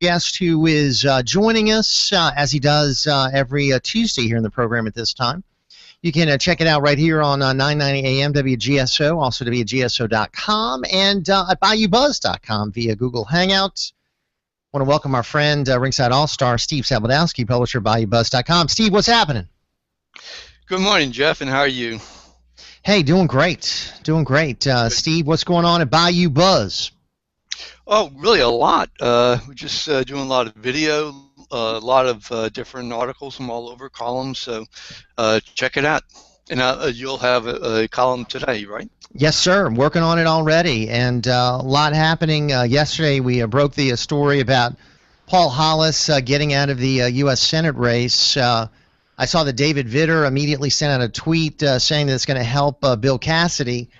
Guest who is joining us as he does every Tuesday here in the program at this time. You can check it out right here on 990 AM WGSO, also WGSO.com, and at Bayoubuzz.com via Google Hangouts. I want to welcome our friend, Ringside All-Star, Steve Sabludowsky, publisher of Bayoubuzz.com. Steve, what's happening? Good morning, Jeff, and how are you? Hey, doing great. Doing great. Steve, what's going on at Bayoubuzz? Oh, really a lot. We're just doing a lot of video, a lot of different articles from all over, columns, so check it out. And you'll have a column today, right? Yes, sir. I'm working on it already, and a lot happening. Yesterday we broke the story about Paul Hollis getting out of the U.S. Senate race. I saw that David Vitter immediately sent out a tweet saying that it's going to help Bill Cassidy.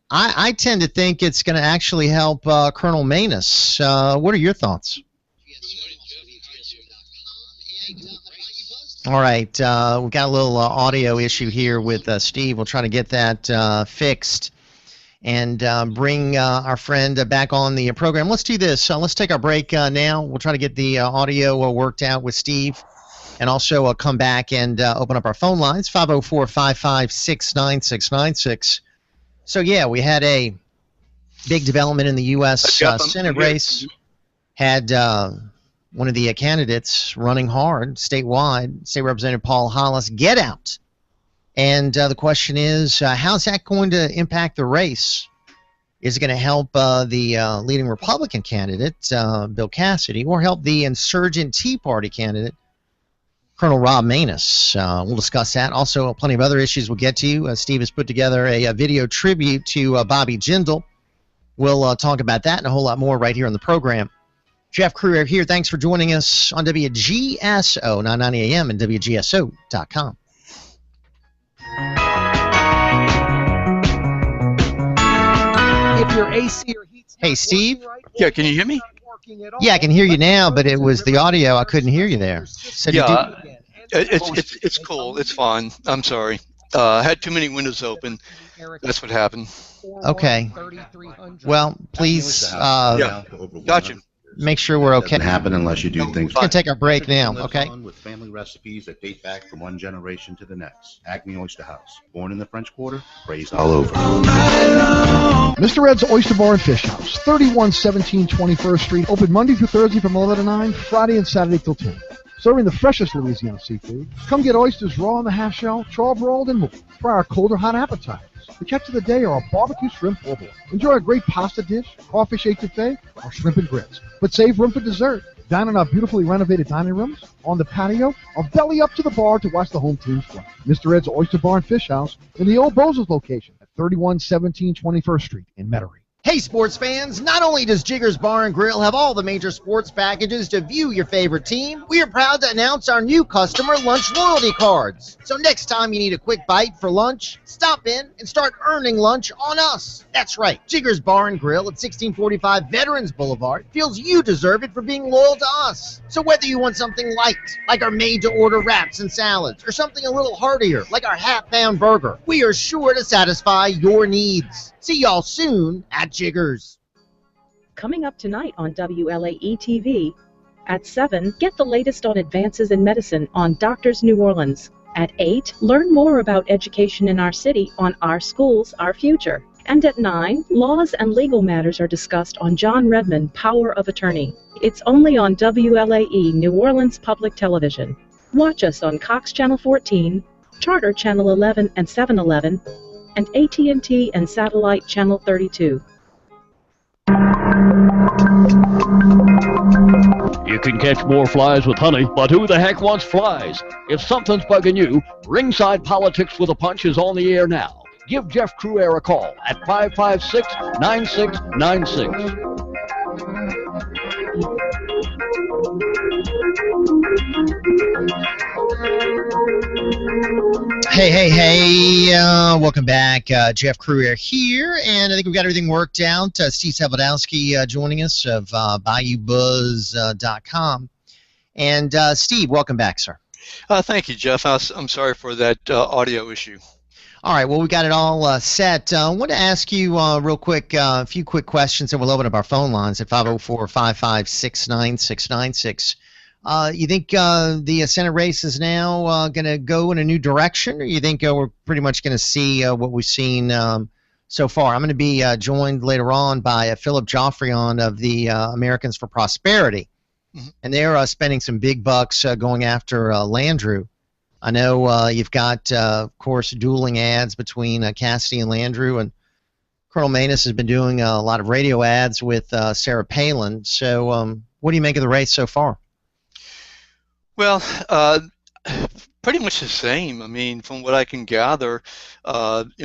I tend to think it's going to actually help Colonel Manus. What are your thoughts? All right, we've got a little audio issue here with Steve. We'll try to get that fixed and bring our friend back on the program. Let's do this. Let's take our break now. We'll try to get the audio worked out with Steve, and also come back and open up our phone lines, 504-556-9696. So, yeah, we had a big development in the U.S. Senate race. Had one of the candidates running hard statewide, State Representative Paul Hollis, get out. And the question is, how's that going to impact the race? Is it going to help the leading Republican candidate, Bill Cassidy, or help the insurgent Tea Party candidate, Colonel Rob Manus? We'll discuss that. Also, plenty of other issues we'll get to. Steve has put together a video tribute to Bobby Jindal. We'll talk about that and a whole lot more right here on the program. Jeff Crouere here. Thanks for joining us on WGSO 990 AM and WGSO.com. If your AC or heat's Hey, Steve? Yeah, can you hear me? Yeah, I can hear you now, but it was the audio. I couldn't hear you there. Yeah, it's cool. It's fine. I'm sorry. I had too many windows open. That's what happened. Okay. Well, please Gotcha. make sure we're okay. Doesn't happen unless you do things. We're going to take our break now, okay? With family recipes that date back from one generation to the next. Acme Oyster House. Born in the French Quarter, raised all over. Mr. Ed's Oyster Bar and Fish House, 3117 21st Street, open Monday through Thursday from 11 to 9, Friday and Saturday till 10. Serving the freshest Louisiana seafood. Come get oysters raw on the half shell, charbroiled, rolled, and more. Try our cold or hot appetizers. The catch of the day are our barbecue shrimp po' boy. Enjoy a great pasta dish, crawfish etouffee, or shrimp and grits. But save room for dessert. Dine in our beautifully renovated dining rooms, on the patio, or belly up to the bar to watch the home teams play. Mr. Ed's Oyster Bar and Fish House in the old Bozo's location at 3117 21st Street in Metairie. Hey, sports fans, not only does Jigger's Bar and Grill have all the major sports packages to view your favorite team, we are proud to announce our new customer lunch loyalty cards. So next time you need a quick bite for lunch, stop in and start earning lunch on us. That's right, Jigger's Bar and Grill at 1645 Veterans Boulevard feels you deserve it for being loyal to us. So whether you want something light, like our made-to-order wraps and salads, or something a little heartier, like our half-pound burger, we are sure to satisfy your needs. See y'all soon at Jiggers. Coming up tonight on WLAE-TV at 7, get the latest on advances in medicine on Doctors New Orleans. At 8, learn more about education in our city on Our Schools, Our Future. And at 9, laws and legal matters are discussed on John Redmond, Power of Attorney. It's only on WLAE New Orleans Public Television. Watch us on Cox Channel 14, Charter Channel 11 and 711, and AT&T and Satellite Channel 32. You can catch more flies with honey, but who the heck wants flies? If something's bugging you, Ringside Politics with a Punch is on the air now. Give Jeff Crouere a call at 556-9696. Hey, welcome back. Jeff Crouere here, and I think we've got everything worked out. Steve Sabludowsky joining us of Bayoubuzz.com. And Steve, welcome back, sir. Thank you, Jeff. I'm sorry for that audio issue. All right, well, we got it all set. I want to ask you real quick a few quick questions, and we'll open up our phone lines at 504-556-9696. You think the Senate race is now going to go in a new direction, or you think we're pretty much going to see what we've seen so far? I'm going to be joined later on by Philip Joffrion of the Americans for Prosperity, and they're spending some big bucks going after Landrieu. I know you've got, of course, dueling ads between Cassidy and Landrieu, and Colonel Manus has been doing a lot of radio ads with Sarah Palin. So what do you make of the race so far? Well, pretty much the same. I mean, from what I can gather,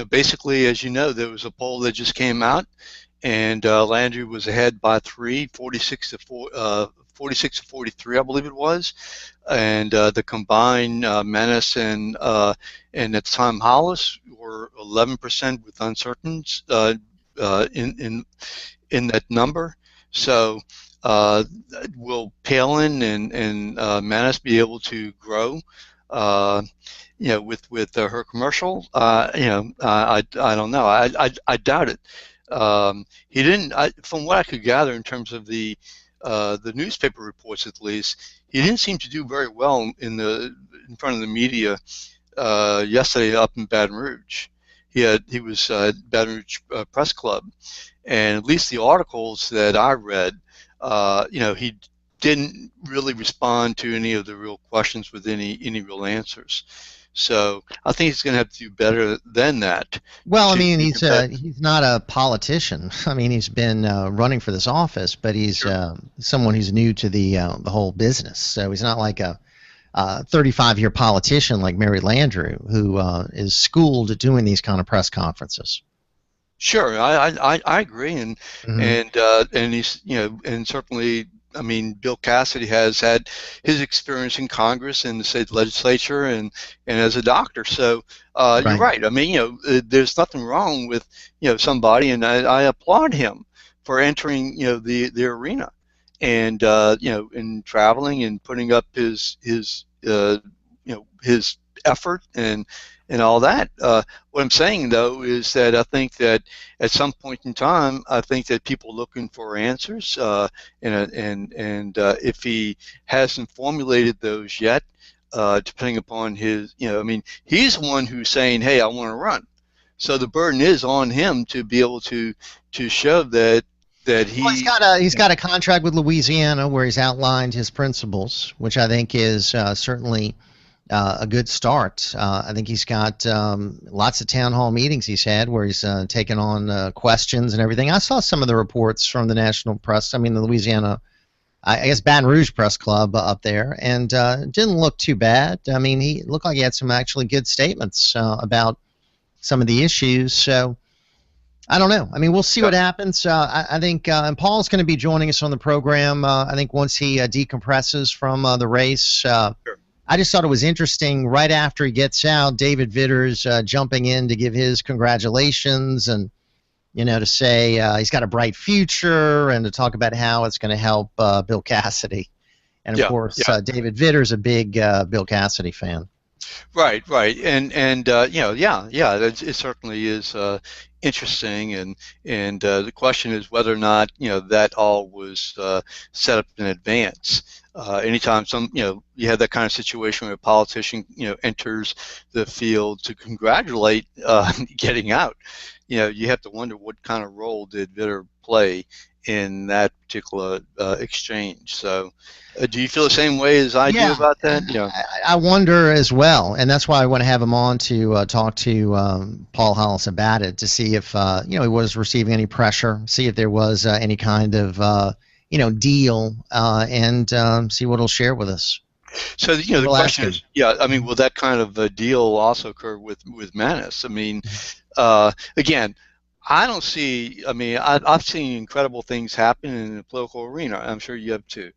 basically, as you know, there was a poll that just came out, and Landrieu was ahead by 46 to 43, I believe it was, and the combined Manus and at the time Hollis were 11% with uncertainties in that number. So will Palin and Manus be able to grow? With her commercial, I don't know. I doubt it. He didn't. From what I could gather, in terms of the newspaper reports, at least, he didn't seem to do very well in front of the media yesterday up in Baton Rouge. He was at Baton Rouge Press Club, and at least the articles that I read, he didn't really respond to any of the real questions with any real answers. So I think he's going to have to do better than that. Well, I mean, he's not a politician. I mean, he's been running for this office, but he's someone who's new to the whole business. So he's not like a 35-year politician like Mary Landrieu, who is schooled at doing these kind of press conferences. Sure, I agree, and he's and certainly. I mean, Bill Cassidy has had his experience in Congress and the state legislature and as a doctor. So you're right. I mean, there's nothing wrong with somebody, and I applaud him for entering the arena and in traveling and putting up his effort and all that. What I'm saying, though, is that I think that at some point in time, I think that people are looking for answers, and if he hasn't formulated those yet, depending upon his, I mean, he's the one who's saying, "Hey, I want to run," so the burden is on him to be able to show that he's got a contract with Louisiana where he's outlined his principles, which I think is certainly a good start. I think he's got lots of town hall meetings he's had where he's taken on questions and everything. I saw some of the reports from the national press. I mean, the Louisiana, I guess Baton Rouge Press Club up there, and it didn't look too bad. I mean, he looked like he had some actually good statements about some of the issues. So I don't know. I mean, we'll see what happens. I think and Paul's going to be joining us on the program, I think, once he decompresses from the race. Sure. I just thought it was interesting. Right after he gets out, David Vitter's jumping in to give his congratulations and, to say he's got a bright future and to talk about how it's going to help Bill Cassidy. And, of course, David Vitter's a big Bill Cassidy fan. Right. And it certainly is interesting. And the question is whether or not, that all was set up in advance. Anytime you have that kind of situation where a politician enters the field to congratulate getting out, you have to wonder what kind of role did Vitter play in that particular exchange. So do you feel the same way as I do about that? I wonder as well, and that's why I want to have him on to talk to Paul Hollis about it, to see if he was receiving any pressure, see if there was any kind of deal, and see what he'll share with us. So the question is, I mean, will that kind of a deal also occur with Manus? I mean, again, I don't see. I mean, I've seen incredible things happen in the political arena. I'm sure you have too.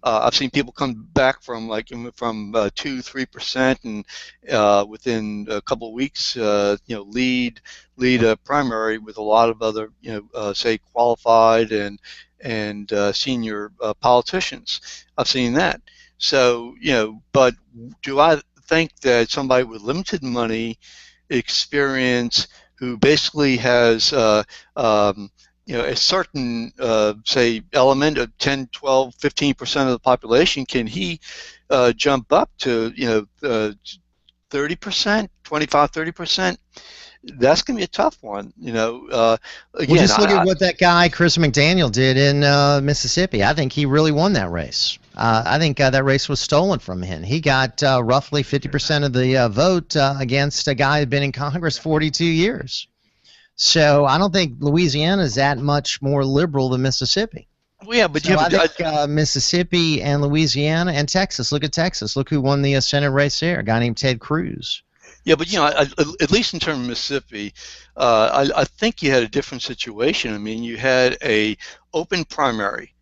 I've seen people come back from 2-3%, and within a couple of weeks, lead a primary with a lot of other, say qualified and senior politicians. I've seen that. So but do I think that somebody with limited money experience, who basically has a certain, say, element of 10, 12, 15% of the population, can he jump up to 30%, 25, 30%? That's going to be a tough one. Again, well, just look at what that guy Chris McDaniel did in Mississippi. I think he really won that race. I think that race was stolen from him. He got roughly 50% of the vote against a guy who had been in Congress 42 years. So I don't think Louisiana is that much more liberal than Mississippi. Well, yeah, but so I think Mississippi and Louisiana and Texas. Look at Texas. Look who won the Senate race there. A guy named Ted Cruz. Yeah, but at least in terms of Mississippi, I think you had a different situation. I mean, you had a open primary,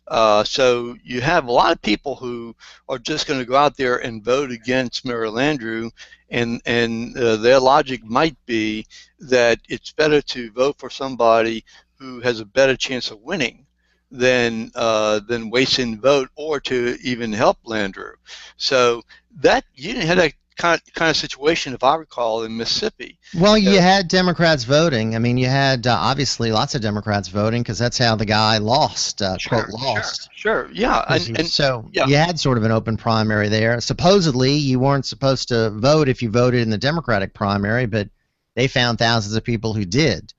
so you have a lot of people who are just going to go out there and vote against Mary Landrieu, and their logic might be that it's better to vote for somebody who has a better chance of winning than wasting vote or to even help Landrieu. So that you didn't have that kind of situation, if I recall, in Mississippi. Well, you had Democrats voting. I mean, you had obviously lots of Democrats voting because that's how the guy lost, quote, lost. Sure, yeah. And so you had sort of an open primary there. Supposedly, you weren't supposed to vote if you voted in the Democratic primary, but they found thousands of people who did.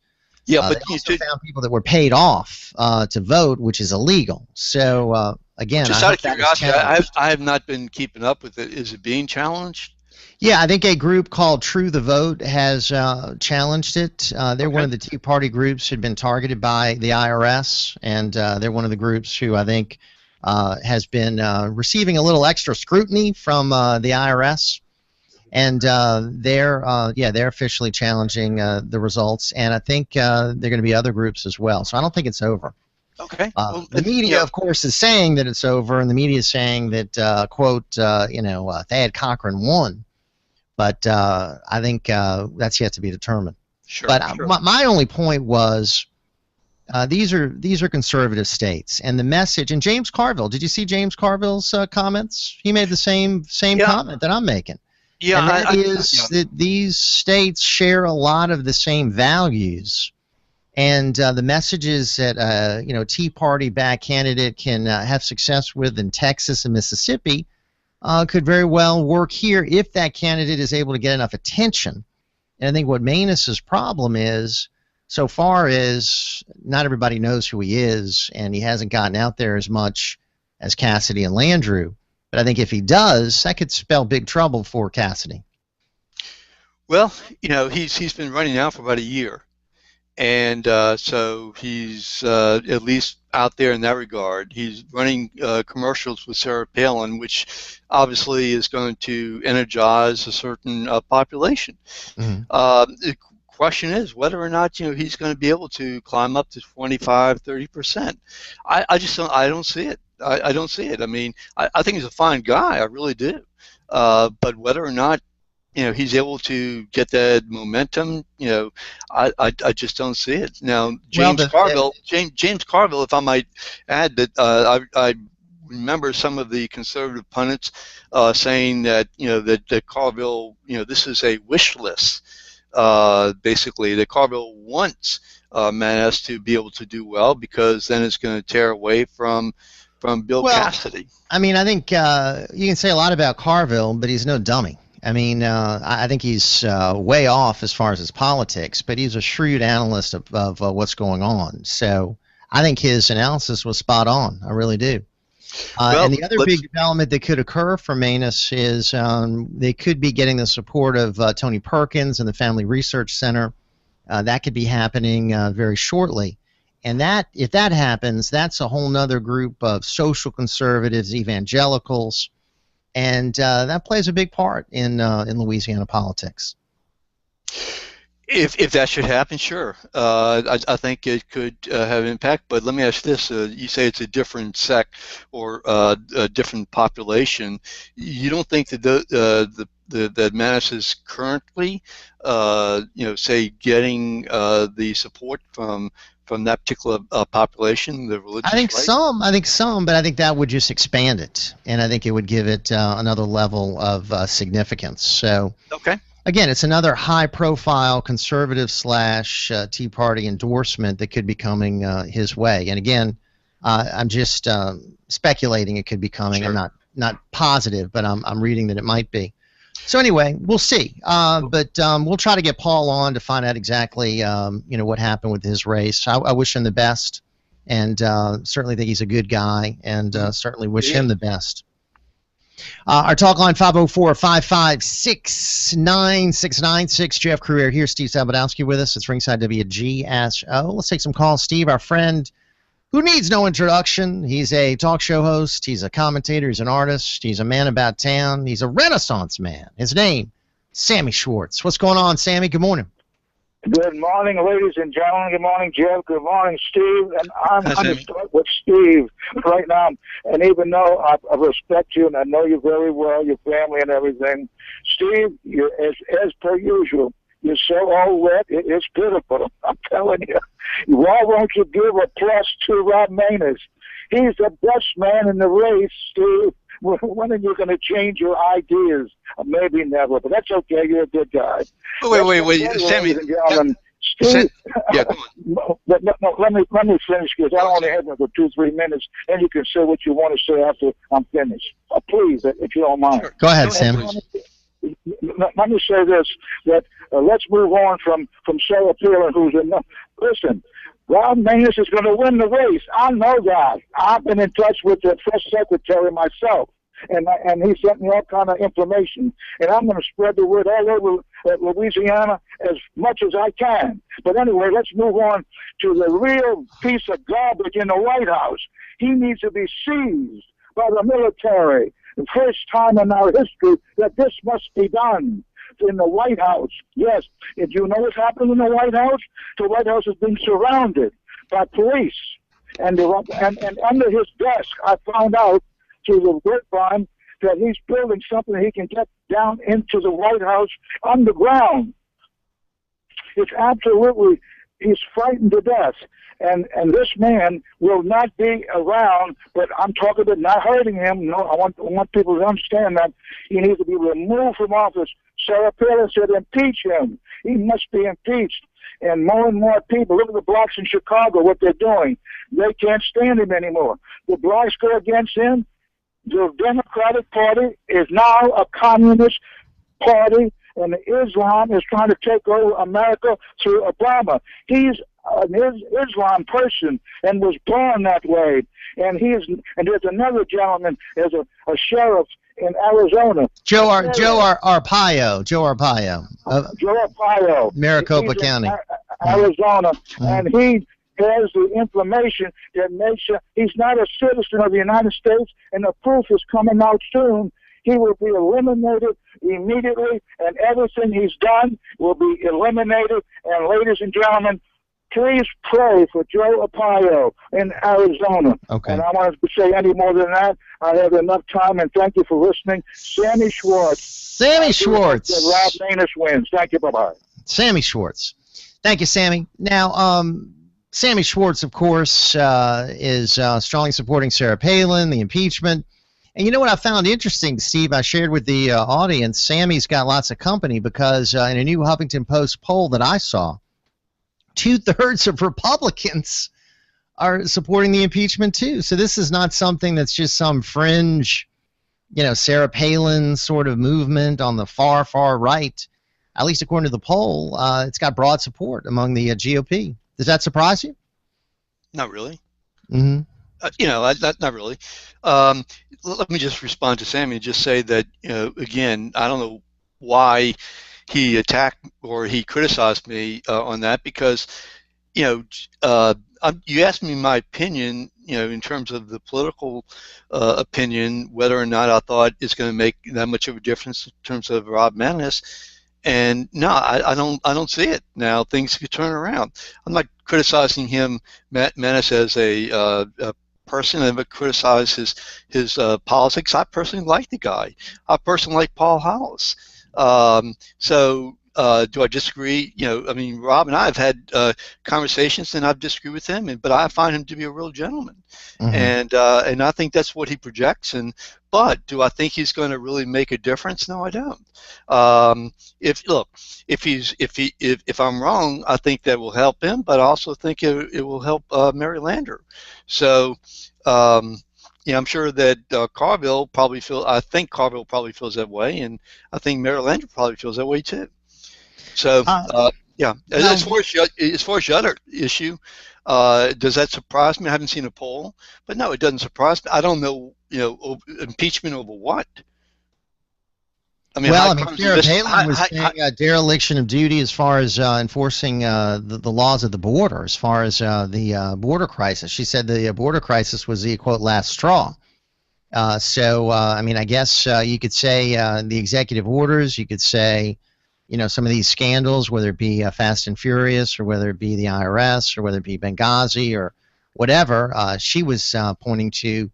Yeah, but they also found people that were paid off to vote, which is illegal. So, again, just out of curiosity, I have not been keeping up with it. Is it being challenged? Yeah, I think a group called True the Vote has challenged it. They're one of the Tea Party groups who had been targeted by the IRS, and they're one of the groups who I think has been receiving a little extra scrutiny from the IRS. And they're officially challenging the results, and I think there are going to be other groups as well. So I don't think it's over. Okay. The media, of course, is saying that it's over, and the media is saying that, quote, Thad Cochran won. But I think that's yet to be determined. Sure. But my only point was these are conservative states, and the message. And James Carville, did you see James Carville's comments? He made the same comment that I'm making. Yeah, and that is that these states share a lot of the same values, and the messages that Tea Party-backed candidate can have success with in Texas and Mississippi could very well work here if that candidate is able to get enough attention. And I think what Manas's problem is, so far, is not everybody knows who he is, and he hasn't gotten out there as much as Cassidy and Landrieu. But I think if he does, that could spell big trouble for Cassidy. Well, he's been running now for about a year, and so he's at least out there in that regard. He's running commercials with Sarah Palin, which obviously is going to energize a certain population. Mm-hmm. The question is whether or not he's going to be able to climb up to 25, 30%. I don't see it. I don't see it. I mean, I think he's a fine guy. I really do. But whether or not he's able to get that momentum, I just don't see it. Now, James Carville, if I might add that I remember some of the conservative pundits saying that that Carville, this is a wish list. Basically, that Carville wants Manas to be able to do well because then it's going to tear away from Bill Cassidy. I mean, I think you can say a lot about Carville, but he's no dummy. I mean, I think he's way off as far as his politics, but he's a shrewd analyst of what's going on. So I think his analysis was spot on. I really do. And the other big development that could occur for Manas is they could be getting the support of Tony Perkins and the Family Research Center. That could be happening very shortly. And if that happens, that's a whole other group of social conservatives, evangelicals, and that plays a big part in Louisiana politics. If that should happen, sure. I think it could have an impact. But let me ask this: you say it's a different sect or a different population. You don't think that that Manas is currently, say, getting the support from that particular population, the religious right? I think some, but I think that would just expand it, and I think it would give it another level of significance. So, okay. again, it's another high-profile conservative slash Tea Party endorsement that could be coming his way. And again, I'm just speculating it could be coming. Sure. I'm not positive, but I'm reading that it might be. So anyway, we'll see. But we'll try to get Paul on to find out exactly what happened with his race. I wish him the best, and certainly think he's a good guy, and certainly wish him the best. Our talk line 504-556-9696. Jeff Crouere here. Steve Sabludowsky with us. It's Ringside WGSO. Let's take some calls. Steve, our friend, who needs no introduction. He's a talk show host. He's a commentator. He's an artist. He's a man about town. He's a Renaissance man. His name, Sammy Schwartz. What's going on, Sammy? Good morning. Good morning, ladies and gentlemen. Good morning, Jeff. Good morning, Steve. And I'm going to start with Steve right now. And even though I respect you and I know you very well, your family and everything, Steve, you're as per usual. You're so all wet, it's pitiful. I'm telling you. Why won't you give a plus to Rob Maness? He's the best man in the race, Steve. When are you going to change your ideas? Maybe never, but that's okay. You're a good guy. Wait, Sammy. Steve, yeah, come on. let me finish, because I only have for 2-3 minutes, and you can say what you want to say after I'm finished. Please, if you don't mind. Sure. Go ahead, Sammy. Let me say this, that let's move on from Sarah Palin, who's listen, Rob Maness is going to win the race. I know that. I've been in touch with the press secretary myself, and he sent me all kind of information, and I'm going to spread the word all over Louisiana as much as I can. But anyway, let's move on to the real piece of garbage in the White House. He needs to be seized by the military. The first time in our history that this must be done in the White House. Yes, did you know what's happening in the White House? The White House has been surrounded by police, and under his desk, I found out through the grapevine that he's building something he can get down into the White House underground. It's absolutely, he's frightened to death. And this man will not be around, but I'm talking about not hurting him. No, I want people to understand that he needs to be removed from office. Sarah Palin said impeach him. He must be impeached. And more people, look at the blacks in Chicago, what they're doing. They can't stand him anymore. The blacks go against him. The Democratic Party is now a communist party, and Islam is trying to take over America through Obama. He's an Islam person and was born that way. And there's another gentleman, there's a sheriff in Arizona. Joe Arpaio. Joe Arpaio. Maricopa County. Arizona. And he has the information that makes sure he's not a citizen of the United States, and the proof is coming out soon. He will be eliminated immediately, and everything he's done will be eliminated. And ladies and gentlemen, please pray for Joe Arpaio in Arizona. Okay. And I want to say any more than that. I have enough time, and thank you for listening. Sammy Schwartz. Sammy Schwartz. Rob Maness wins. Thank you. Bye-bye. Sammy Schwartz. Thank you, Sammy. Now, Sammy Schwartz, of course, is strongly supporting Sarah Palin, the impeachment. And you know what I found interesting, Steve? I shared with the audience, Sammy's got lots of company because in a new Huffington Post poll that I saw, 2/3 of Republicans are supporting the impeachment too. So this is not something that's just some fringe, Sarah Palin sort of movement on the far, far right. At least according to the poll, it's got broad support among the GOP. Does that surprise you? Not really. Mm-hmm. Not really. Let me just respond to Sammy and just say that, again, I don't know why he attacked or he criticized me on that, because, you asked me my opinion, in terms of the political opinion, whether or not I thought it's going to make that much of a difference in terms of Rob Maness. And no, I don't see it. Now things could turn around. I'm not criticizing him, Maness, as a person. I would criticize his politics. I personally like the guy. I personally like Paul Hollis. So do I disagree? I mean, Rob and I have had conversations, and I've disagreed with him, but I find him to be a real gentleman, and I think that's what he projects. But do I think he's going to really make a difference? No, I don't. If I'm wrong, I think that will help him, but I also think it will help Mary Lander. So. I'm sure that Carville probably feels that way, and I think Mary Lander probably feels that way too. So, as far as the other issue, does that surprise me? I haven't seen a poll, but no, it doesn't surprise me. I don't know, impeachment over what. I mean, Sarah Palin was saying dereliction of duty as far as enforcing the laws of the border, as far as the border crisis. She said the border crisis was the, quote, last straw. I guess you could say the executive orders, you could say, some of these scandals, whether it be Fast and Furious or whether it be the IRS or whether it be Benghazi or whatever, she was pointing to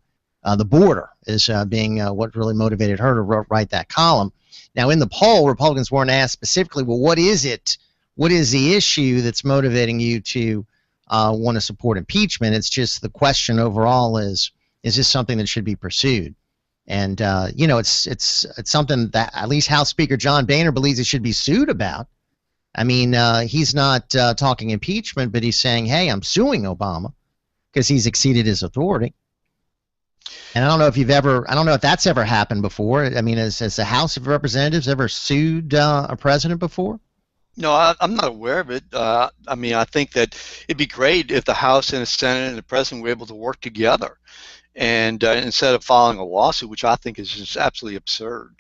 the border as being what really motivated her to write that column. Now, in the poll, Republicans weren't asked specifically, well, what is it? What is the issue that's motivating you to want to support impeachment? It's just the question overall is this something that should be pursued? And, it's something that at least House Speaker John Boehner believes it should be sued about. I mean, he's not talking impeachment, but he's saying, hey, I'm suing Obama because he's exceeded his authority. And I don't know if that's ever happened before. I mean, has the House of Representatives ever sued a president before? No, I'm not aware of it. I think that it'd be great if the House and the Senate and the president were able to work together, and instead of filing a lawsuit, which I think is just absolutely absurd.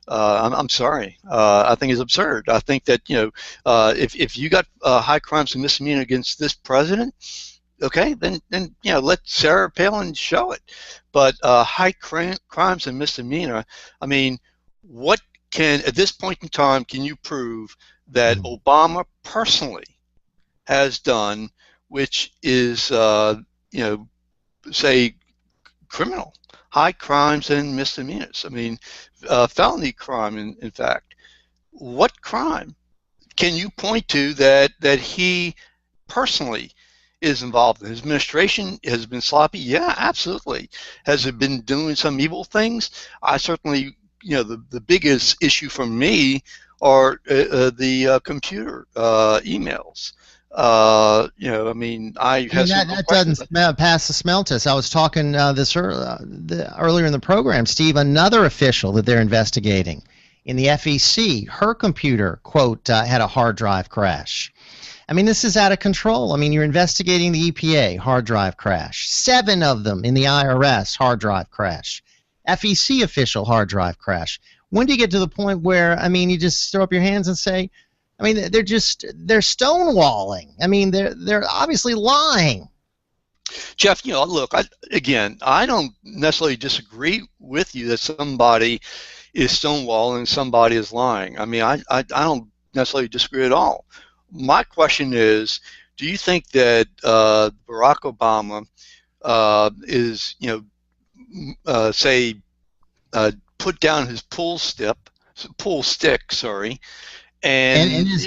I'm sorry. I think it's absurd. I think that if you got high crimes and misdemeanor against this president, okay, then let Sarah Palin show it. But high crimes and misdemeanor, I mean, at this point in time, can you prove that Obama personally has done, which is, say, criminal, high crimes and misdemeanors? I mean, felony crime, in fact. What crime can you point to that he personally is involved in? His administration has been sloppy. Yeah, absolutely. Has it been doing some evil things? I certainly, the biggest issue for me are the computer emails. That doesn't pass the smell test. I was talking earlier in the program, Steve. Another official that they're investigating in the FEC, her computer, quote, had a hard drive crash. I mean, this is out of control. I mean, you're investigating the EPA, hard drive crash. 7 of them in the IRS, hard drive crash. FEC official, hard drive crash. When do you get to the point where, I mean, you just throw up your hands and say, I mean, they're stonewalling. I mean, they're obviously lying. Jeff, look, I don't necessarily disagree with you that somebody is stonewalling, somebody is lying. I mean, I don't necessarily disagree at all. My question is, do you think that Barack Obama is, put down his pool stick, and his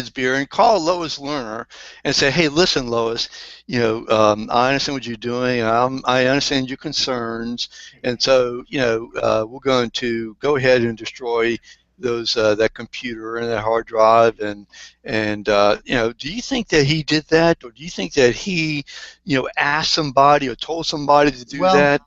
beer, and call Lois Lerner and say, hey, listen, Lois, I understand what you're doing. I understand your concerns, and so we're going to go ahead and destroy that computer and that hard drive, and do you think that he did that, or do you think that he asked somebody or told somebody to do that?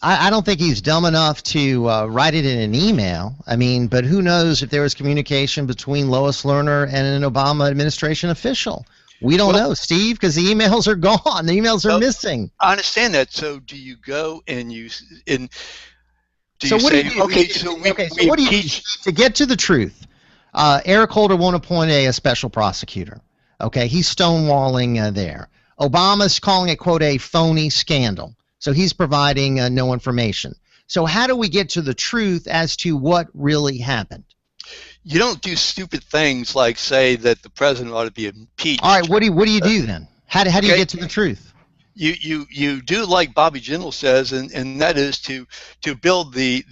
I don't think he's dumb enough to write it in an email. I mean, but who knows if there was communication between Lois Lerner and an Obama administration official? We don't know, Steve, because the emails are gone. The emails are missing. I understand that. So do you go and to get to the truth, Eric Holder won't appoint a special prosecutor. Okay, he's stonewalling there. Obama's calling it, quote, a phony scandal. So he's providing no information. So how do we get to the truth as to what really happened? You don't do stupid things like say that the president ought to be impeached. All right, what do you do then? How do you get to the truth? You do like Bobby Jindal says, and that is to build the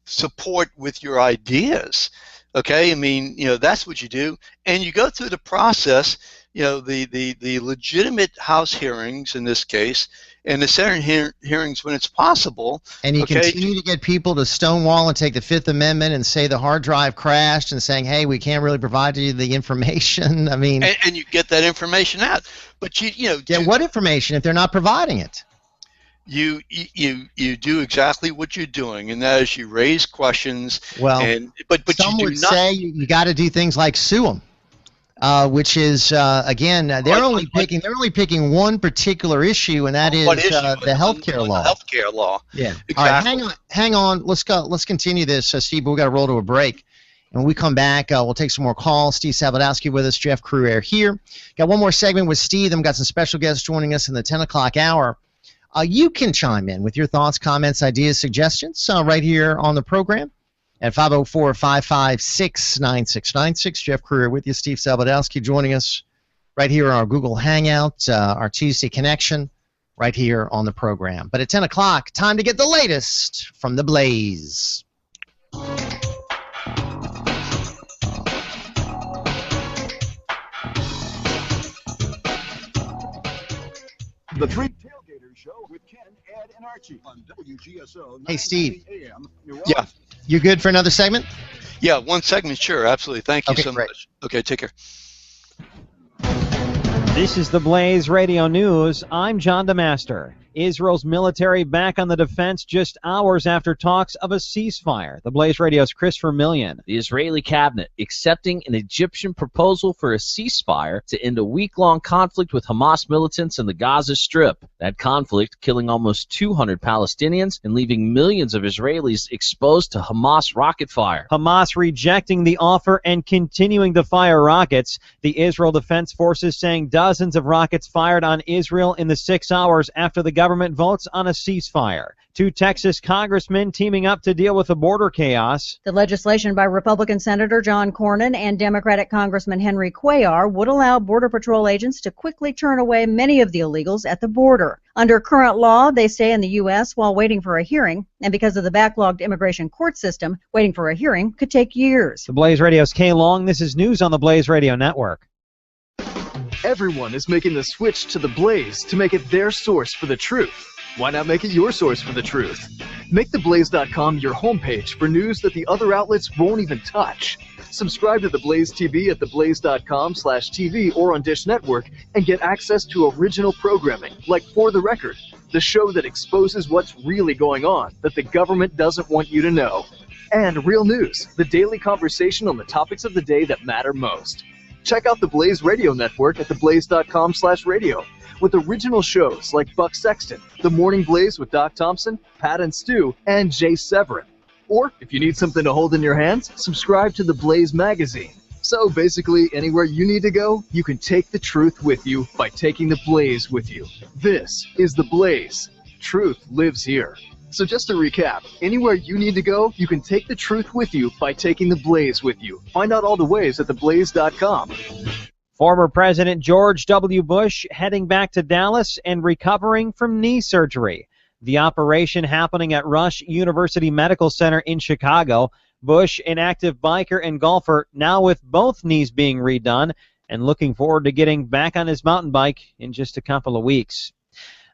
support with your ideas. Okay, I mean, that's what you do, and you go through the process. The legitimate House hearings in this case, and the Senate hearings when it's possible. And you continue to get people to stonewall and take the Fifth Amendment and say the hard drive crashed and saying, hey, we can't really provide you the information. I mean, and you get that information out, but get what information if they're not providing it? You do exactly what you're doing, and that is you raise questions. Well, but some you would say you got to do things like sue them. Which is again, they're only picking one particular issue, and that is the healthcare law. The healthcare law. Yeah. Exactly. All right, hang on. Let's go. Let's continue this, Steve. But we got to roll to a break, and when we come back, we'll take some more calls. Steve Sabludowsky with us, Jeff Crouere here. Got one more segment with Steve. Then we got some special guests joining us in the 10 o'clock hour. You can chime in with your thoughts, comments, ideas, suggestions right here on the program. At 504-556-9696. Jeff Crouere with you. Steve Sabludowsky joining us right here on our Google Hangout, our Tuesday connection, right here on the program. But at 10 o'clock, time to get the latest from the Blaze. The Three Tailgaters Show with Ken, Ed, and Archie on WGSO. Hey, Steve. Yeah. You good for another segment? Yeah, one segment, sure, absolutely. Thank you so much. Okay, take care. This is the Blaze Radio News. I'm John DeMaster. Israel's military back on the defense just hours after talks of a ceasefire. The Blaze Radio's Christopher Millian. The Israeli cabinet accepting an Egyptian proposal for a ceasefire to end a week-long conflict with Hamas militants in the Gaza Strip. That conflict killing almost 200 Palestinians and leaving millions of Israelis exposed to Hamas rocket fire. Hamas rejecting the offer and continuing to fire rockets. The Israel Defense Forces saying dozens of rockets fired on Israel in the 6 hours after the government votes on a ceasefire. 2 Texas congressmen teaming up to deal with the border chaos. The legislation by Republican Senator John Cornyn and Democratic Congressman Henry Cuellar would allow Border Patrol agents to quickly turn away many of the illegals at the border. Under current law, they stay in the U.S. while waiting for a hearing, and because of the backlogged immigration court system, waiting for a hearing could take years. The Blaze Radio's Kay Long. This is news on the Blaze Radio Network. Everyone is making the switch to the Blaze to make it their source for the truth. Why not make it your source for the truth? Make theblaze.com your homepage for news that the other outlets won't even touch. Subscribe to the Blaze TV at theblaze.com/TV or on Dish Network and get access to original programming like For the Record, the show that exposes what's really going on that the government doesn't want you to know. And Real News, the daily conversation on the topics of the day that matter most. Check out the Blaze Radio Network at theblaze.com/radio with original shows like Buck Sexton, The Morning Blaze with Doc Thompson, Pat and Stu, and Jay Severin. Or, if you need something to hold in your hands, subscribe to the Blaze magazine. So basically, anywhere you need to go, you can take the truth with you by taking the Blaze with you. This is the Blaze. Truth lives here. So just to recap, anywhere you need to go, you can take the truth with you by taking the Blaze with you. Find out all the ways at theblaze.com. Former President George W. Bush heading back to Dallas and recovering from knee surgery. The operation happening at Rush University Medical Center in Chicago. Bush, an active biker and golfer, now with both knees being redone and looking forward to getting back on his mountain bike in just a couple of weeks.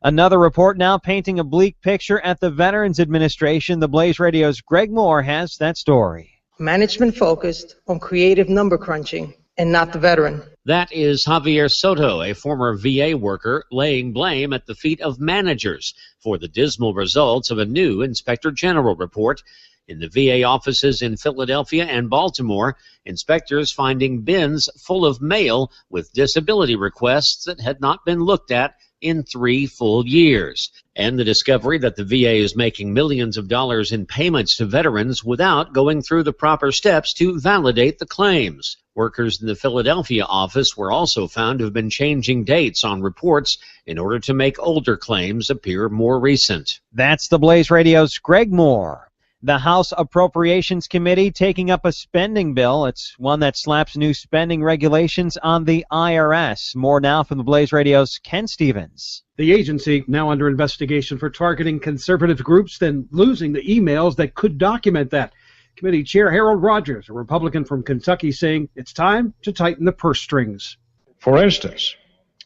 Another report now painting a bleak picture at the Veterans Administration. The Blaze Radio's Greg Moore has that story. Management focused on creative number crunching and not the veteran. That is Javier Soto, a former VA worker, laying blame at the feet of managers for the dismal results of a new Inspector General report. In the VA offices in Philadelphia and Baltimore, inspectors finding bins full of mail with disability requests that had not been looked at in 3 full years, and the discovery that the VA is making millions of dollars in payments to veterans without going through the proper steps to validate the claims. Workers in the Philadelphia office were also found to have been changing dates on reports in order to make older claims appear more recent. That's the Blaze Radio's Greg Moore. The House Appropriations Committee taking up a spending bill. It's one that slaps new spending regulations on the IRS. More now from the Blaze Radio's Ken Stevens. The agency now under investigation for targeting conservative groups, then losing the emails that could document that. Committee Chair Harold Rogers, a Republican from Kentucky, saying it's time to tighten the purse strings. For instance,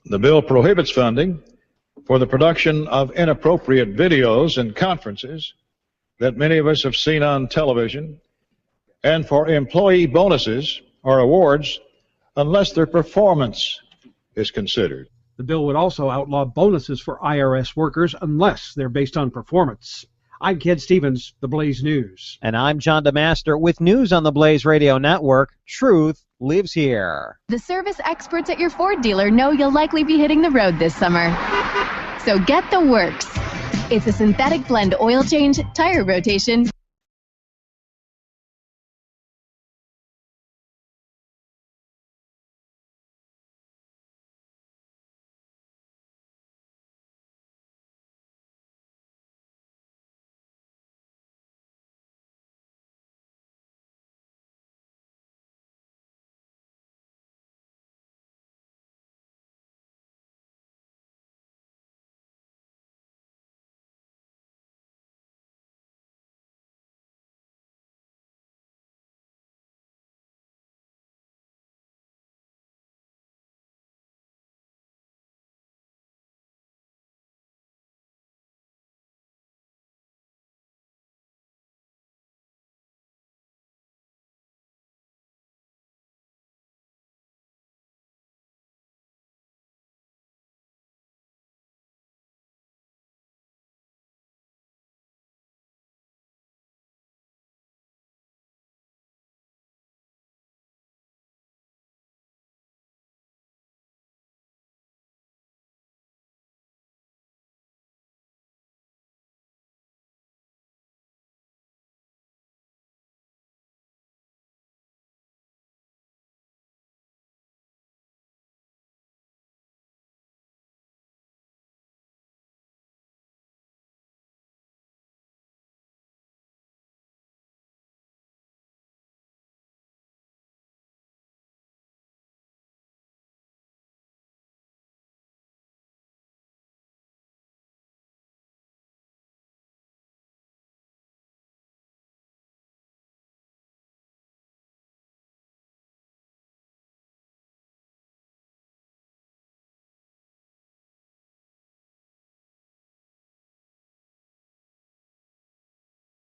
the bill prohibits funding for the production of inappropriate videos and conferences that many of us have seen on television, and for employee bonuses or awards unless their performance is considered. The bill would also outlaw bonuses for IRS workers unless they're based on performance. I'm Ken Stevens, The Blaze News. And I'm John DeMaster with news on the Blaze Radio Network. Truth lives here. The service experts at your Ford dealer know you'll likely be hitting the road this summer. So get the works. It's a synthetic blend oil change, tire rotation,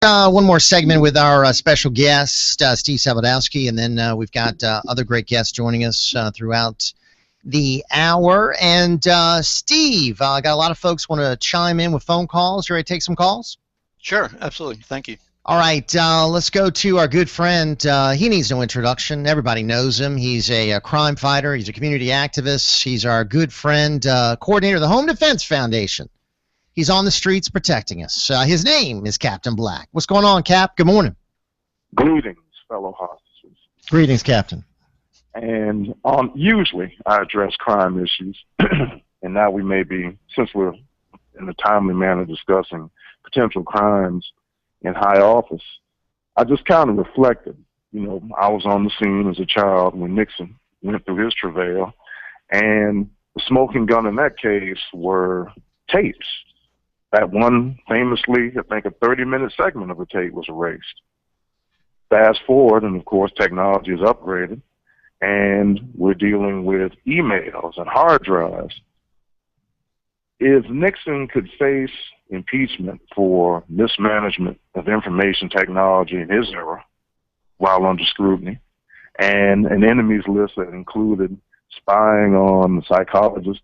One more segment with our special guest, Steve Sabludowsky, and then we've got other great guests joining us throughout the hour. And Steve, got a lot of folks want to chime in with phone calls. You ready to take some calls? Sure, absolutely. Thank you. All right, let's go to our good friend. He needs no introduction. Everybody knows him. He's a crime fighter. He's a community activist. He's our good friend, coordinator of the Home Defense Foundation. He's on the streets protecting us. His name is Captain Black. What's going on, Cap? Good morning. Greetings, fellow hostages. Greetings, Captain. And usually I address crime issues, and now we may be, since we're in a timely manner discussing potential crimes in high office, I just kind of reflected. You know, I was on the scene as a child when Nixon went through his travail, and the smoking gun in that case were tapes. That one famously, I think a 30-minute segment of the tape was erased. Fast forward, and of course technology is upgraded, and we're dealing with emails and hard drives. If Nixon could face impeachment for mismanagement of information technology in his era while under scrutiny, and an enemies list that included spying on the psychiatrist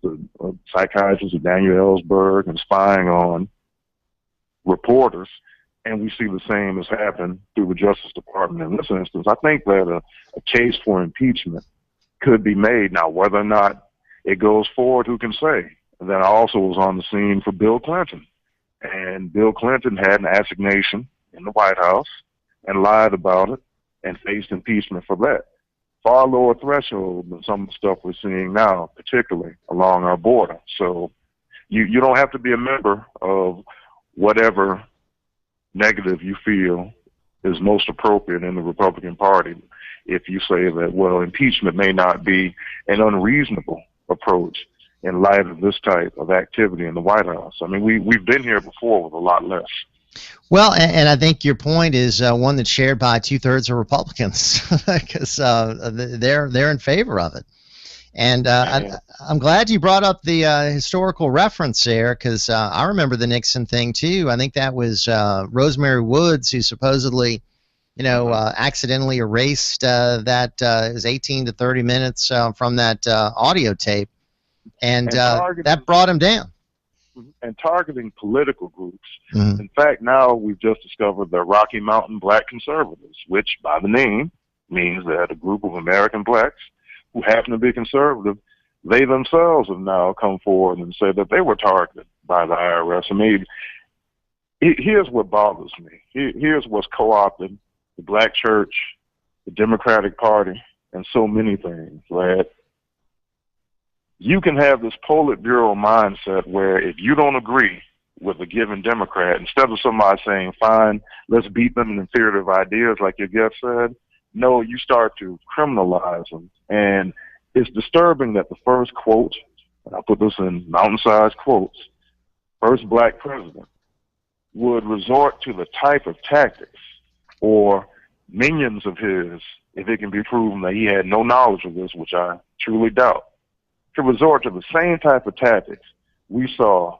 Daniel Ellsberg and spying on reporters, and we see the same has happened through the Justice Department in this instance, I think that a case for impeachment could be made. Now, whether or not it goes forward, who can say? And then I also was on the scene for Bill Clinton, and Bill Clinton had an assignation in the White House and lied about it and faced impeachment for that. Far lower threshold than some of the stuff we're seeing now, particularly along our border. So you don't have to be a member of whatever negative you feel is most appropriate in the Republican Party if you say that, well, impeachment may not be an unreasonable approach in light of this type of activity in the White House. I mean, we've been here before with a lot less. Well, and I think your point is one that's shared by 2/3 of Republicans because they're in favor of it. And I'm glad you brought up the historical reference there because I remember the Nixon thing too. I think that was Rosemary Woods who supposedly, accidentally erased that it was 18 to 30 minutes from that audio tape, and that brought him down. And targeting political groups. Mm-hmm. In fact, now we've just discovered the Rocky Mountain Black Conservatives, which by the name means that a group of American blacks who happen to be conservative, they themselves have now come forward and said that they were targeted by the IRS. I mean, here's what bothers me. Here's what's co-opted the black church, the Democratic Party, and so many things, right? You can have this Politburo mindset where if you don't agree with a given Democrat, instead of somebody saying, fine, let's beat them in theory of ideas like your guest said, no, you start to criminalize them. And it's disturbing that the first quote, and I put this in mountain-sized quotes, first black president would resort to the type of tactics or minions of his, if it can be proven that he had no knowledge of this, which I truly doubt, to resort to the same type of tactics we saw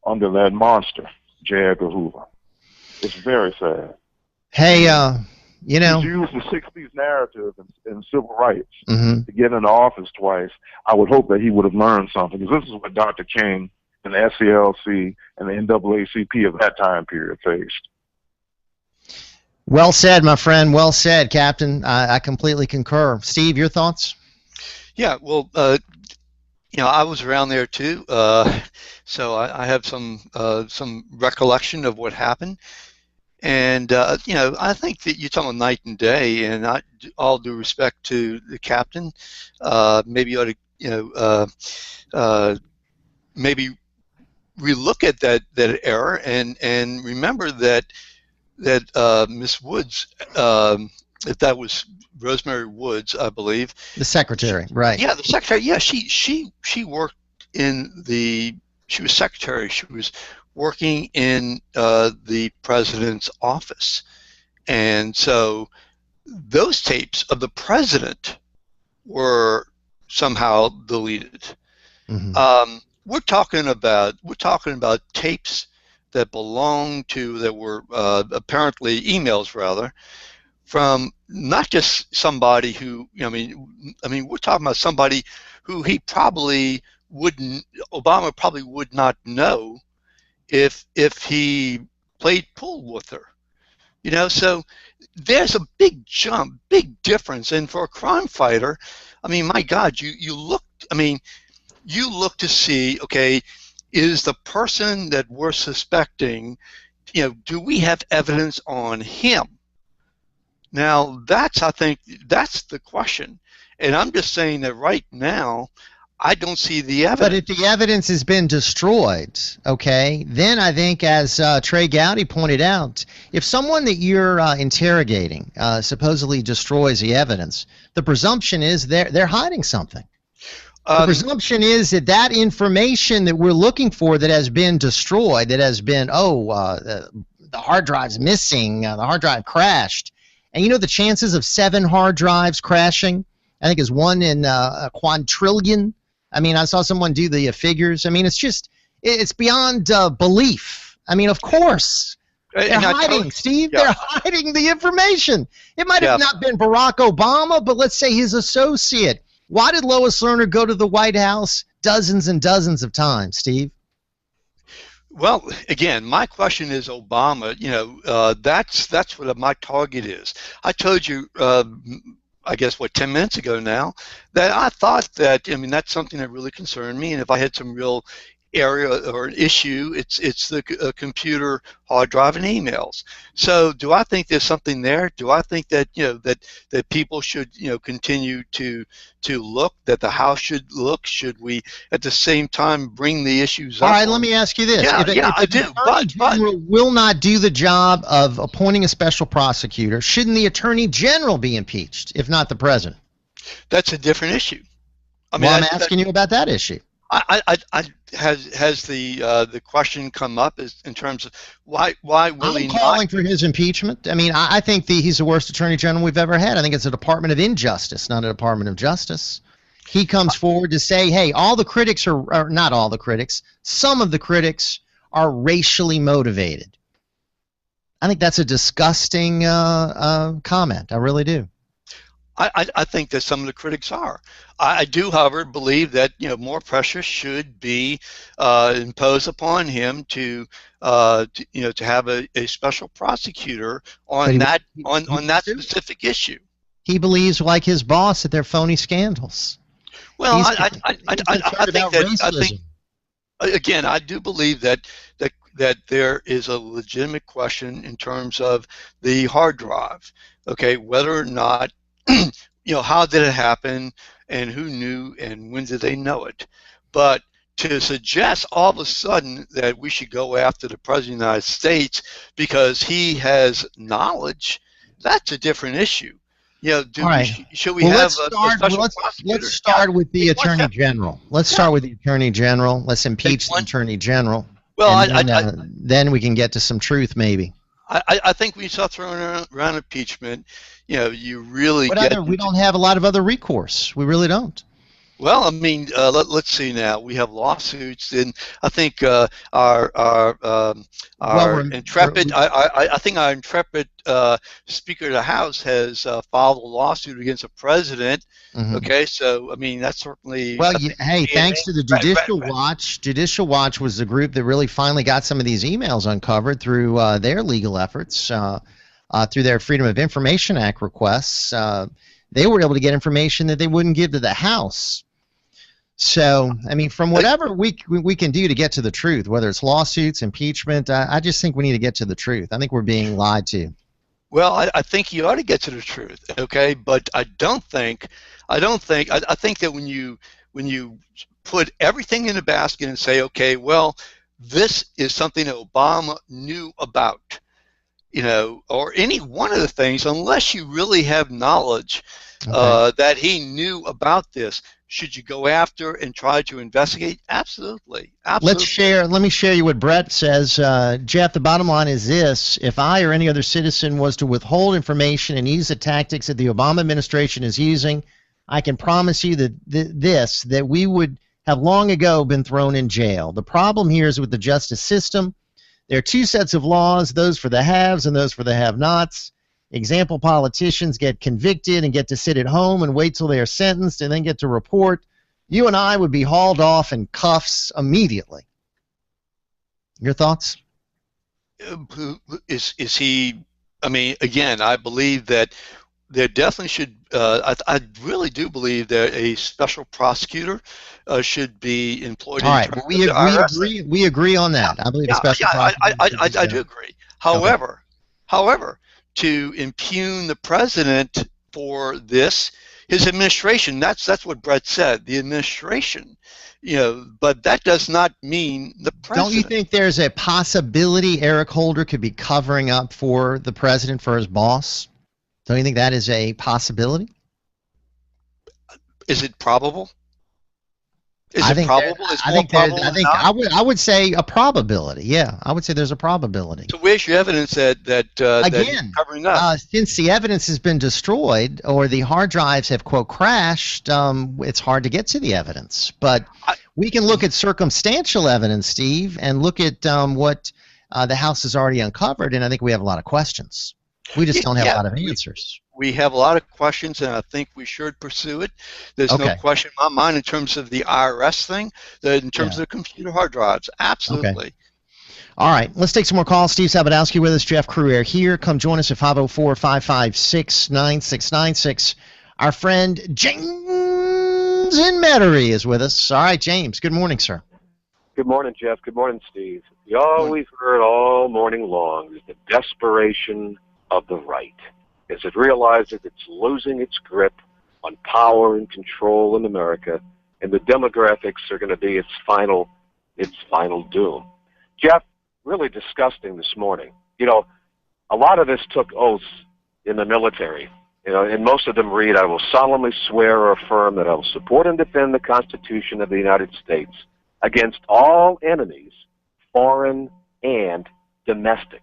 under that monster, J. Edgar Hoover. It's very sad. Hey, He's used the 60s narrative in civil rights to get into office twice. I would hope that he would have learned something, because this is what Dr. King and the SCLC and the NAACP of that time period faced. Well said, my friend. Well said, Captain. I completely concur. Steve, your thoughts? Yeah, well, I was around there too, so I have some recollection of what happened. And, I think that you're talking night and day, and all due respect to the captain, maybe you ought to, maybe relook at that error and remember that Miss Woods, if that was Rosemary Woods, I believe. The secretary, right. Yeah, the secretary, yeah, she worked she was secretary, she was working in the president's office. And so those tapes of the president were somehow deleted. Mm-hmm. We're talking about tapes that were apparently emails rather, from not just somebody who, I mean, we're talking about somebody who Obama probably would not know if he played pool with her, so there's a big jump, big difference. And for a crime fighter, I mean, my God, you look to see, okay, is the person that we're suspecting, do we have evidence on him? Now, I think that's the question. And I'm just saying that right now, I don't see the evidence. But if the evidence has been destroyed, okay, then I think, as Trey Gowdy pointed out, if someone that you're interrogating supposedly destroys the evidence, the presumption is they're hiding something. The presumption is that information that we're looking for that has been destroyed, that has been, the hard drive's missing, the hard drive crashed. And the chances of 7 hard drives crashing, I think, is 1 in a quadrillion. I mean, I saw someone do the figures. I mean, it's beyond belief. I mean, of course. They're hiding, Steve. Yeah. They're hiding the information. It might have not been Barack Obama, but let's say his associate. Why did Lois Lerner go to the White House dozens and dozens of times, Steve? Well, again, my question is Obama. That's what my target is. I told you, I guess, 10 minutes ago now, that I thought that, that's something that really concerned me. And if I had some real area or an issue. It's the computer hard drive and emails. So do I think there's something there? Do I think that that people should continue to look, that the House should look? Should we at the same time bring the issues up? All right, let me ask you this. Yeah, if I do. Attorney General will not do the job of appointing a special prosecutor, shouldn't the Attorney General be impeached, if not the President? That's a different issue. I mean, I'm asking you about that issue. Has the question come up in terms of why will he I'm not? calling for his impeachment. I mean, I think he's the worst Attorney General we've ever had. I think it's a Department of Injustice, not a Department of Justice. He comes forward to say, hey, all the critics are not all the critics, some of the critics are racially motivated. I think that's a disgusting comment. I really do. I think that some of the critics are. I do, however, believe that more pressure should be imposed upon him to have a special prosecutor on that specific issue. He believes, like his boss, that they're phony scandals. Well, I think again, I do believe that there is a legitimate question in terms of the hard drive. Okay, whether or not how did it happen, and who knew, and when did they know it? But to suggest all of a sudden that we should go after the President of the United States because he has knowledge, that's a different issue. Should we have a special prosecutor? Let's start with the Attorney General. Let's start with the Attorney General. Let's impeach the Attorney General. Well, then we can get to some truth, maybe. I think when you start throwing around impeachment, you really we don't have a lot of other recourse. We really don't. Well, I mean, let's see now. We have lawsuits, and I think our intrepid, I think our intrepid Speaker of the House has filed a lawsuit against the president. Mm-hmm. Okay, so I mean that's certainly. Well, hey, thanks to the Judicial Watch. Judicial Watch was the group that really finally got some of these emails uncovered through their legal efforts, through their Freedom of Information Act requests. They were able to get information that they wouldn't give to the House. So, I mean, from whatever we can do to get to the truth, whether it's lawsuits, impeachment, I just think we need to get to the truth. I think we're being lied to. Well, I think you ought to get to the truth, okay? But I think that when you put everything in a basket and say, okay, well, this is something that Obama knew about, or any one of the things, unless you really have knowledge that he knew about this. Should you go after and try to investigate? Absolutely. Absolutely. Let me share you what Brett says. Jeff, the bottom line is this. If I or any other citizen was to withhold information and use the tactics that the Obama administration is using, I can promise you that we would have long ago been thrown in jail. The problem here is with the justice system. There are two sets of laws, those for the haves and those for the have-nots. Example, politicians get convicted and get to sit at home and wait till they are sentenced and then get to report. You and I would be hauled off in cuffs immediately. Your thoughts? Is he, I mean, again, I believe that there definitely should, I really do believe that a special prosecutor should be employed. All right, we agree on that. I believe a special prosecutor. I do agree. However, to impugn the president for this, his administration, that's what Brett said, the administration, but that does not mean the president. Don't you think there's a possibility Eric Holder could be covering up for the president, for his boss? Don't you think that is a possibility? Is it probable? I would say a probability. Yeah, I would say there's a probability. So where's your evidence that again, covering up? Since the evidence has been destroyed or the hard drives have quote crashed, it's hard to get to the evidence. But we can look at circumstantial evidence, Steve, and look at what the House has already uncovered, and I think we have a lot of questions. We just don't have a lot of answers. We have a lot of questions, and I think we should pursue it. There's no question in my mind in terms of the IRS thing, in terms of the computer hard drives. Absolutely. Okay. All right, let's take some more calls. Steve Sabludowsky with us, Jeff Crouere here. Come join us at 504-556-9696. Our friend James in Metairie is with us. All right, James, good morning, sir. Good morning, Jeff. Good morning, Steve. We've heard all morning long is the desperation of the right as it realizes it's losing its grip on power and control in America, and the demographics are going to be its final doom. Jeff, really disgusting this morning. A lot of this took oaths in the military. And most of them read, "I will solemnly swear or affirm that I will support and defend the Constitution of the United States against all enemies, foreign and domestic."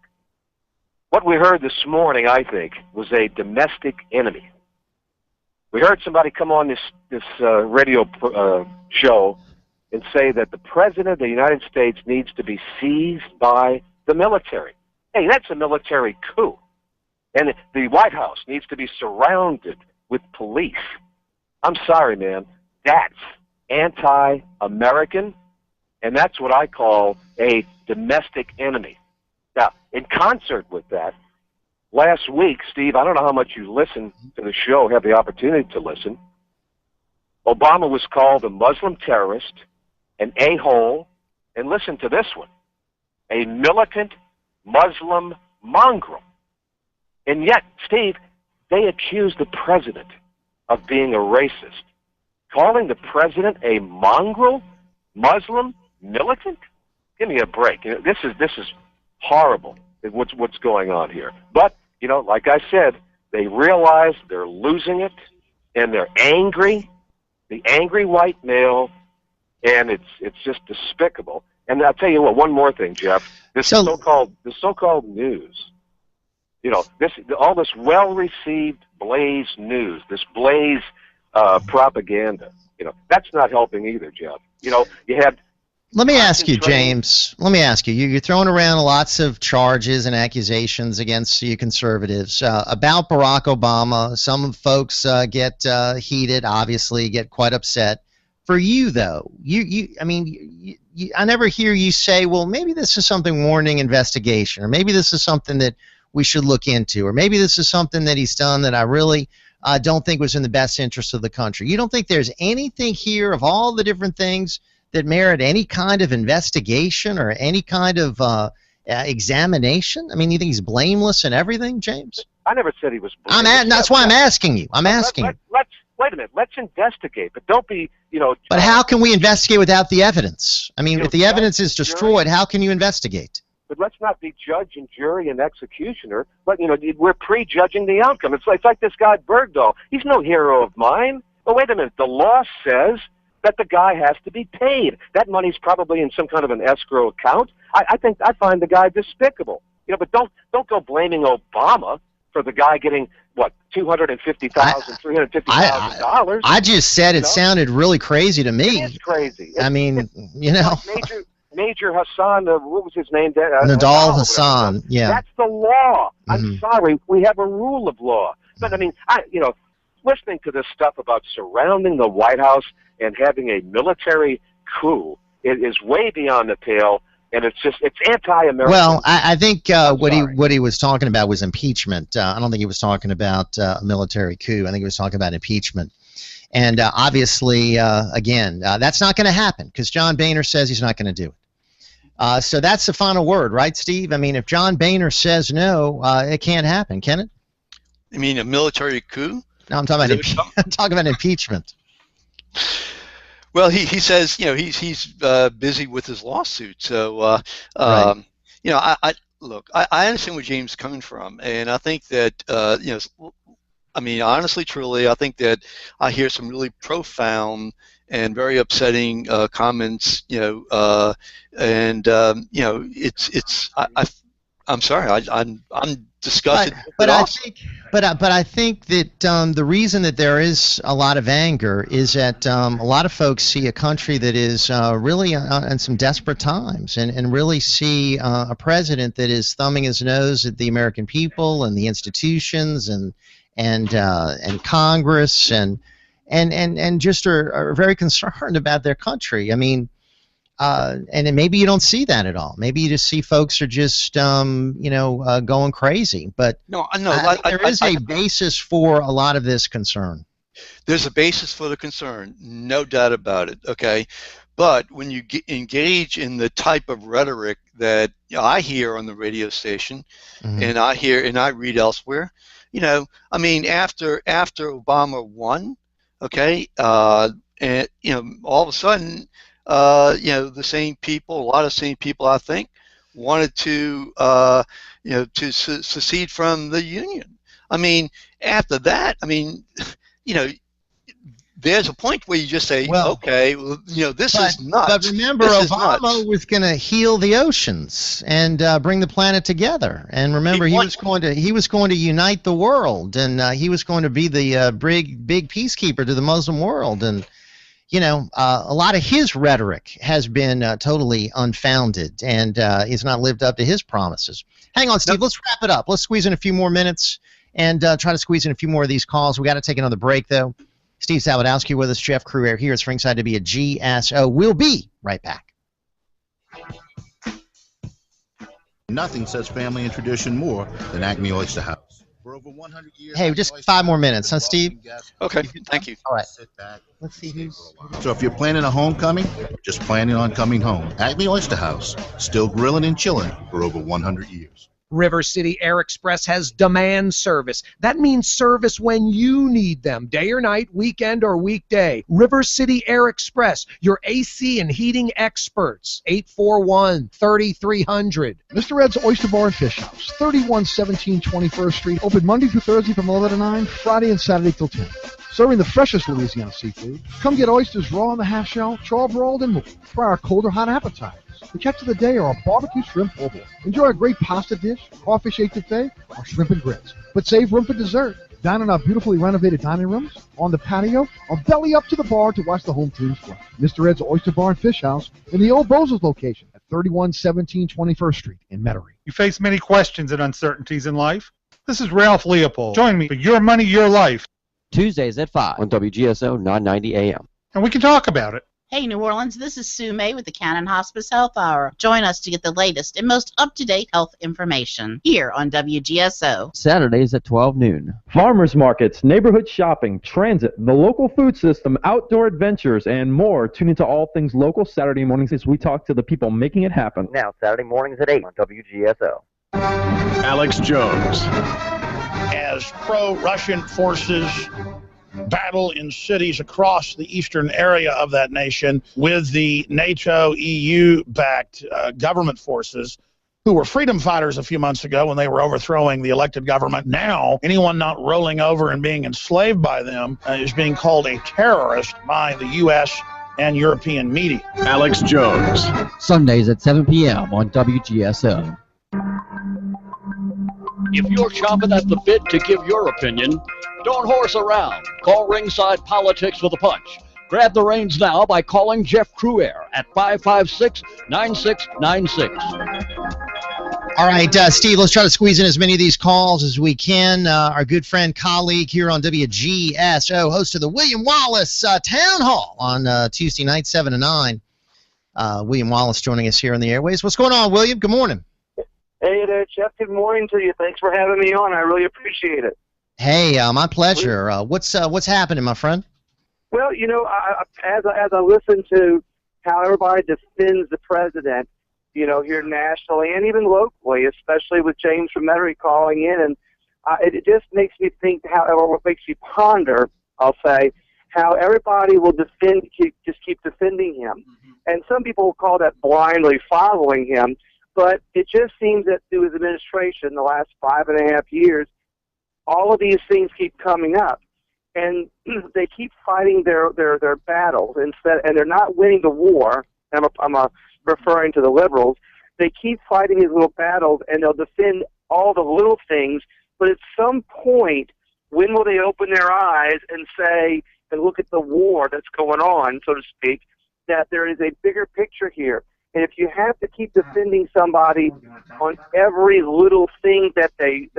What we heard this morning, I think, was a domestic enemy. We heard somebody come on this radio show and say that the President of the United States needs to be seized by the military. Hey, that's a military coup. And the White House needs to be surrounded with police. I'm sorry, man. That's anti-American, and that's what I call a domestic enemy. Now, in concert with that, last week, Steve, I don't know how much you listen to the show, have the opportunity to listen, Obama was called a Muslim terrorist, an a-hole, and listen to this one, a militant Muslim mongrel. And yet, Steve, they accuse the president of being a racist. Calling the president a mongrel, Muslim, militant? Give me a break. This is horrible, what's going on here. But, like I said, they realize they're losing it, and they're angry, the angry white male, and it's just despicable. And I'll tell you what, one more thing, Jeff. This so-called news. All this well-received Blaze news, this Blaze propaganda, that's not helping either, Jeff. You had... Let me ask you, James. Let me ask you. You're throwing around lots of charges and accusations against you conservatives about Barack Obama. Some folks get heated, obviously, get quite upset. For you, though, I never hear you say, well, maybe this is something warranting investigation, or maybe this is something that we should look into, or maybe this is something that he's done that I really don't think was in the best interest of the country. You don't think there's anything here of all the different things that merit any kind of investigation or any kind of examination? I mean, you think he's blameless in everything, James? I never said he was blameless. That's why I'm asking you. I'm asking you. Wait a minute. Let's investigate, but don't be, But how can we investigate without the evidence? I mean, if the evidence is destroyed, how can you investigate? But let's not be judge and jury and executioner. But we're prejudging the outcome. It's like this guy Bergdahl. He's no hero of mine. But wait a minute. The law says that the guy has to be paid. That money's probably in some kind of an escrow account. I find the guy despicable. But don't go blaming Obama for the guy getting what, $250,000, $350,000. I just said it sounded really crazy to me. It is crazy. I mean, Major Hassan, what was his name? Nadal Hassan, yeah. That's the law. I'm sorry, we have a rule of law. But I mean, listening to this stuff about surrounding the White House and having a military coup is way beyond the pale, and it's anti-American. Well, I think what he was talking about was impeachment. I don't think he was talking about a military coup. I think he was talking about impeachment. And obviously, again, that's not going to happen because John Boehner says he's not going to do it. So that's the final word, right, Steve? I mean, if John Boehner says no, it can't happen, can it? You mean a military coup? No, I'm talking about impeachment. Well, he says he's busy with his lawsuit. So right. I understand where James is coming from, and I think that I mean, honestly, truly, I think that I hear some really profound and very upsetting comments. I'm sorry, I'm disgusted. But I think that the reason that there is a lot of anger is that a lot of folks see a country that is really in some desperate times, and really see a president that is thumbing his nose at the American people and the institutions and Congress and just are very concerned about their country. I mean, and maybe you don't see that at all. Maybe you just see folks are just going crazy. But there is a basis for a lot of this concern. There's a basis for the concern, no doubt about it. Okay, But when you engage in the type of rhetoric that I hear on the radio station, and I read elsewhere, I mean, after Obama won, okay, and all of a sudden, the same people, a lot of same people, I think, wanted to to secede from the union. I mean, after that, I mean, there's a point where you just say, okay, well, this is nuts. But remember, Obama was going to heal the oceans and bring the planet together. And remember, he was going to unite the world, and he was going to be the big peacekeeper to the Muslim world. And a lot of his rhetoric has been totally unfounded, and he's not lived up to his promises. Hang on, Steve. Let's wrap it up. Let's squeeze in a few more minutes and try to squeeze in a few more of these calls. We got to take another break, though. Steve Sabludowsky with us, Jeff Crouere here. It's ringside WGSO. We'll be right back. Nothing says family and tradition more than Acme Oyster House. For over 100 years. Hey, just 5 more minutes, huh, Steve? Okay, thank you. All right. Sit back. Let's see who's. So if you're planning a homecoming, or just planning on coming home, Acme Oyster House, still grilling and chilling for over 100 years. River City Air Express has demand service. That means service when you need them, day or night, weekend or weekday. River City Air Express, your AC and heating experts. 841-3300. Mr. Ed's Oyster Bar and Fish House, 3117 21st Street, open Monday through Thursday from 11 to 9, Friday and Saturday till 10. Serving the freshest Louisiana seafood. Come get oysters raw in the half shell, char broiled, and more. Try our cold or hot appetizers. The catch of the day are our barbecue shrimp po' boy. Enjoy a great pasta dish, crawfish etouffee, or shrimp and grits. But save room for dessert. Dine in our beautifully renovated dining rooms, on the patio, or belly up to the bar to watch the home teams play. Mr. Ed's Oyster Bar and Fish House in the old Bozo's location at 3117 21st Street in Metairie. You face many questions and uncertainties in life. This is Ralph Leopold. Join me for Your Money, Your Life. Tuesdays at 5 on WGSO 990 AM. And we can talk about it. Hey, New Orleans, this is Sue May with the Cannon Hospice Health Hour. Join us to get the latest and most up-to-date health information here on WGSO. Saturdays at 12 noon. Farmers markets, neighborhood shopping, transit, the local food system, outdoor adventures, and more. Tune into all things local Saturday mornings as we talk to the people making it happen. Now, Saturday mornings at 8 on WGSO. Alex Jones. As pro-Russian forces battle in cities across the eastern area of that nation with the NATO, EU-backed government forces who were freedom fighters a few months ago when they were overthrowing the elected government. Now, anyone not rolling over and being enslaved by them is being called a terrorist by the U.S. and European media. Alex Jones. Sundays at 7 p.m. on WGSO. If you're chomping at the bit to give your opinion, don't horse around. Call Ringside Politics with a Punch. Grab the reins now by calling Jeff Crouere at 556-9696. All right, Steve, let's try to squeeze in as many of these calls as we can. Our good friend, colleague here on WGSO, host of the William Wallace Town Hall on Tuesday night, 7 to 9. William Wallace joining us here on the airways. What's going on, William? Good morning. Hey there, Jeff. Good morning to you. Thanks for having me on. I really appreciate it. Hey, my pleasure. What's happening, my friend? Well, as I listen to how everybody defends the president, here nationally and even locally, especially with James from Metairie calling in, and it just makes me think, or makes me ponder, I'll say, how everybody will just keep defending him. And some people will call that blindly following him. But it just seems that through his administration, the last 5.5 years, all of these things keep coming up, and they keep fighting their battles and they're not winning the war. I'm referring to the liberals. They keep fighting these little battles, and they'll defend all the little things. But at some point, when will they open their eyes and say and look at the war that's going on, so to speak, that there is a bigger picture here? And if you have to keep defending somebody on every little thing that they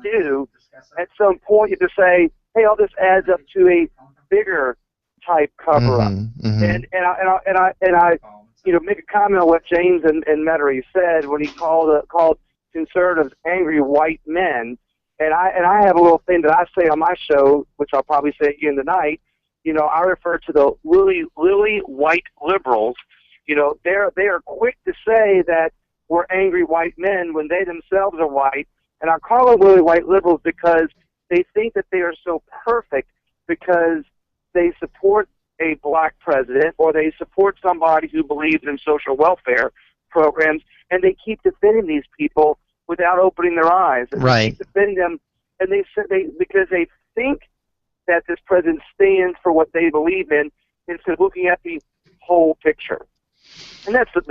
do, at some point you have to say, hey, all this adds up to a bigger type cover up. And I make a comment on what James and Metairie said when he called conservatives angry white men. And I have a little thing that I say on my show, which I'll probably say again tonight. I refer to the lily white liberals. They are quick to say that we're angry white men when they themselves are white. And I call them lily white liberals because they think that they are so perfect because they support a black president or they support somebody who believes in social welfare programs, and they keep defending these people without opening their eyes. And right. They keep defending them, and because they think that this president stands for what they believe in instead of looking at the whole picture. And that's the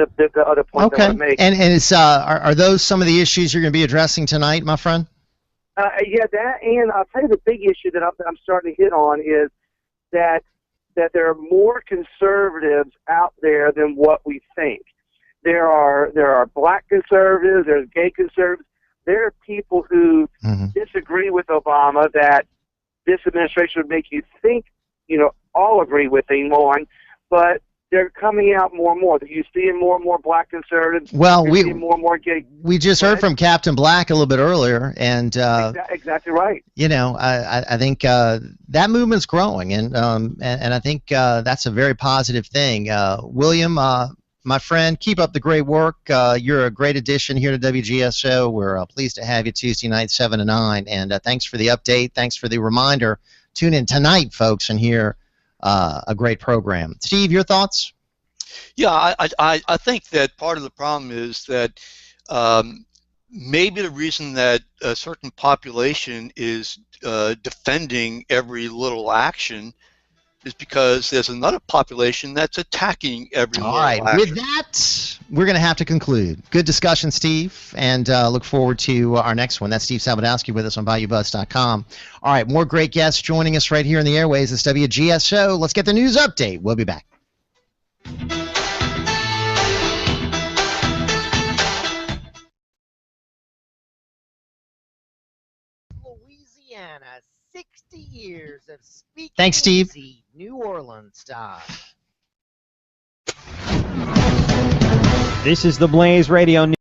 other point that I want to make. And it's are those some of the issues you're going to be addressing tonight, my friend? Yeah, that, and I'll tell you the big issue that I'm starting to hit on is that there are more conservatives out there than what we think. There are black conservatives, there's gay conservatives. There are people who disagree with Obama that this administration would make you think, all agree with him on, but they're coming out more and more. You see more and more black conservatives. Well, more and more gay. We just heard from Captain Black a little bit earlier, and exactly right. I think that movement's growing, and I think that's a very positive thing. William, my friend, keep up the great work. You're a great addition here to WGSO. We're pleased to have you Tuesday night, 7 to 9, and thanks for the update. Thanks for the reminder. Tune in tonight, folks, and hear a great program. Steve, your thoughts? Yeah, I think that part of the problem is that maybe the reason that a certain population is defending every little action is because there's another population that's attacking every little action. All right, with that, we're going to have to conclude. Good discussion, Steve, and look forward to our next one. That's Steve Sabludowsky with us on BayouBuzz.com. All right, more great guests joining us right here in the airways. It's WGSO. Let's get the news update. We'll be back. Louisiana, 60 years of speaking. Thanks, Steve. New Orleans style. This is the Blaze Radio News.